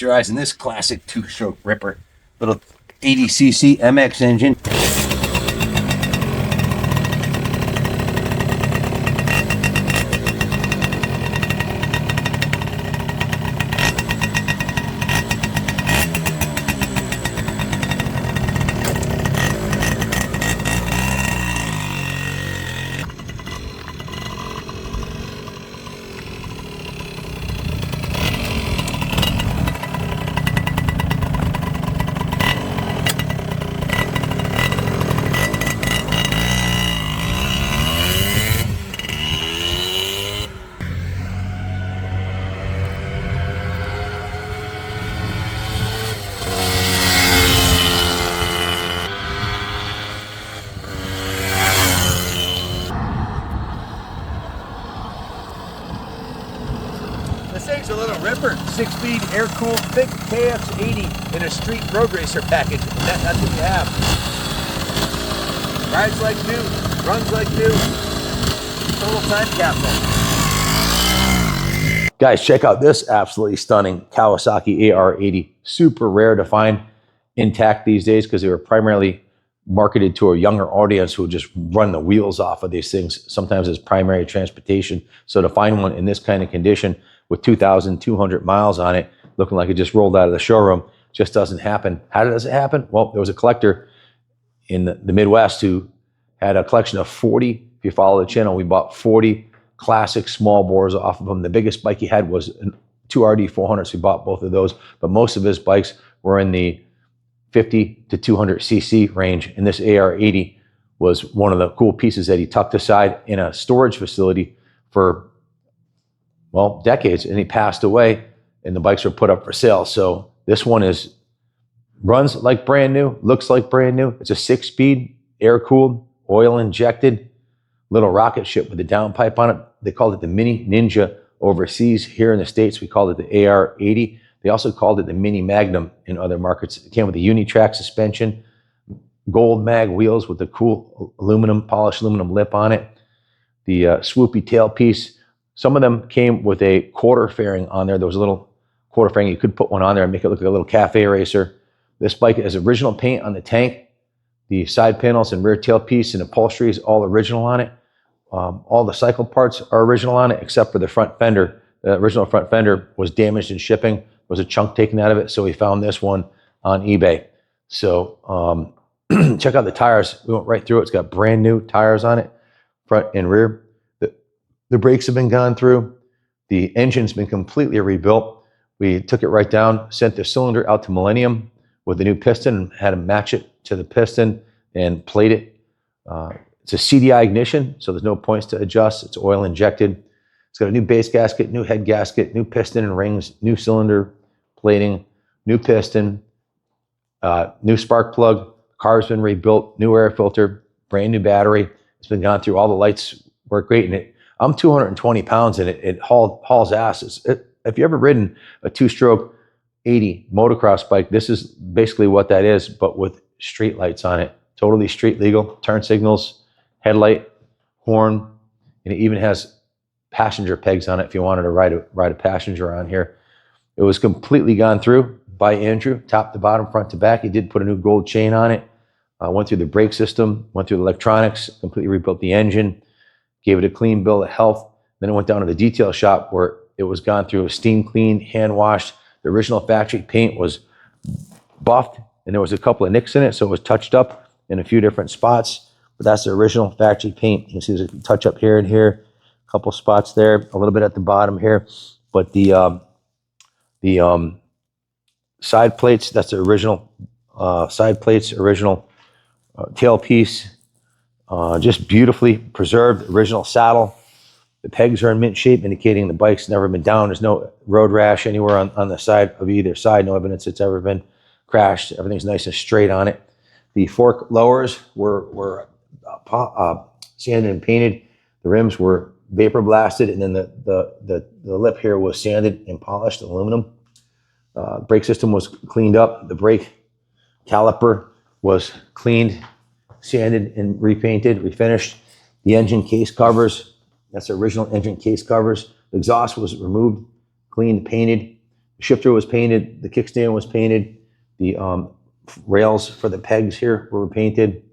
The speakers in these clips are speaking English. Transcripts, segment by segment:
feast your eyes on this classic two-stroke ripper. Little 80cc MX engine. This thing's a little ripper. 6-speed, air-cooled, thick KX80 in a street road racer package. That's what you have. Rides like new, runs like new. Total time capsule. Guys, check out this absolutely stunning Kawasaki AR80. Super rare to find intact these days because they were primarily marketed to a younger audience who just run the wheels off of these things, sometimes as primary transportation. So to find one in this kind of condition with 2,200 miles on it, looking like it just rolled out of the showroom, just doesn't happen. How does it happen? Well, there was a collector in the Midwest who had a collection of 40. If you follow the channel, we bought 40 classic small bores off of him. The biggest bike he had was two RD400s. We bought both of those, but most of his bikes were in the 50 to 200 cc range. And this AR80 was one of the cool pieces that he tucked aside in a storage facility for, well, decades, and he passed away and the bikes were put up for sale. So this one runs like brand new, looks like brand new. It's a 6-speed, air-cooled, oil-injected little rocket ship with a downpipe on it. They called it the Mini Ninja overseas. Here in the States, we called it the AR80. They also called it the Mini Magnum in other markets. It came with a Unitrack suspension, gold mag wheels with the cool polished aluminum lip on it, the swoopy tailpiece. Some of them came with a quarter fairing on there. There was a little quarter fairing. You could put one on there and make it look like a little cafe racer. This bike has original paint on the tank. The side panels and rear tailpiece and upholstery is all original on it. All the cycle parts are original on it, except for the front fender. The original front fender was damaged in shipping. There was a chunk taken out of it, so we found this one on eBay. So check out the tires. We went right through it. It's got brand new tires on it, front and rear. The brakes have been gone through. The engine's been completely rebuilt. We took it right down, sent the cylinder out to Millennium with a new piston, and had to match it to the piston and plate it. It's a CDI ignition, so there's no points to adjust. It's oil injected. It's got a new base gasket, new head gasket, new piston and rings, new cylinder plating, new piston, new spark plug. Car's been rebuilt, new air filter, brand new battery. It's been gone through. All the lights work great in it. I'm 220 pounds and it hauls ass. If you ever ridden a two-stroke 80 motocross bike, this is basically what that is, but with street lights on it. Totally street legal, turn signals, headlight, horn, and it even has passenger pegs on it if you wanted to ride a passenger on here. It was completely gone through by Andrew, top to bottom, front to back. He did put a new gold chain on it, went through the brake system, went through the electronics, completely rebuilt the engine, gave it a clean bill of health. Then it went down to the detail shop where it was gone through, steam cleaned, hand washed. The original factory paint was buffed, and there was a couple of nicks in it, so it was touched up in a few different spots. But that's the original factory paint. You can see there's a touch up here and here, a couple spots there, a little bit at the bottom here. But the side plates, that's the original side plates, original tailpiece, just beautifully preserved. Original saddle. The pegs are in mint shape, indicating the bike's never been down. There's no road rash anywhere on the side of either side. No evidence it's ever been crashed. Everything's nice and straight on it. The fork lowers were sanded and painted. The rims were vapor blasted, and then the lip here was sanded and polished aluminum. Brake system was cleaned up. The brake caliper was cleaned, sanded, and repainted, refinished. The engine case covers, that's the original engine case covers. The exhaust was removed, cleaned, painted. shifter was painted, the kickstand was painted, the rails for the pegs here were painted,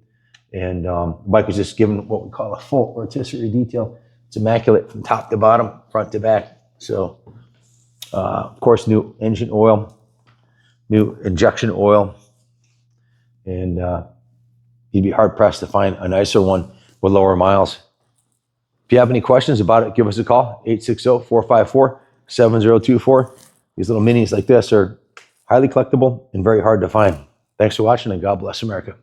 and the bike was just given what we call a full rotisserie detail. It's immaculate from top to bottom, front to back. So, of course, new engine oil, new injection oil, and you'd be hard pressed to find a nicer one with lower miles. If you have any questions about it, give us a call, 860-454-7024. These little minis like this are highly collectible and very hard to find. Thanks for watching, and God bless America.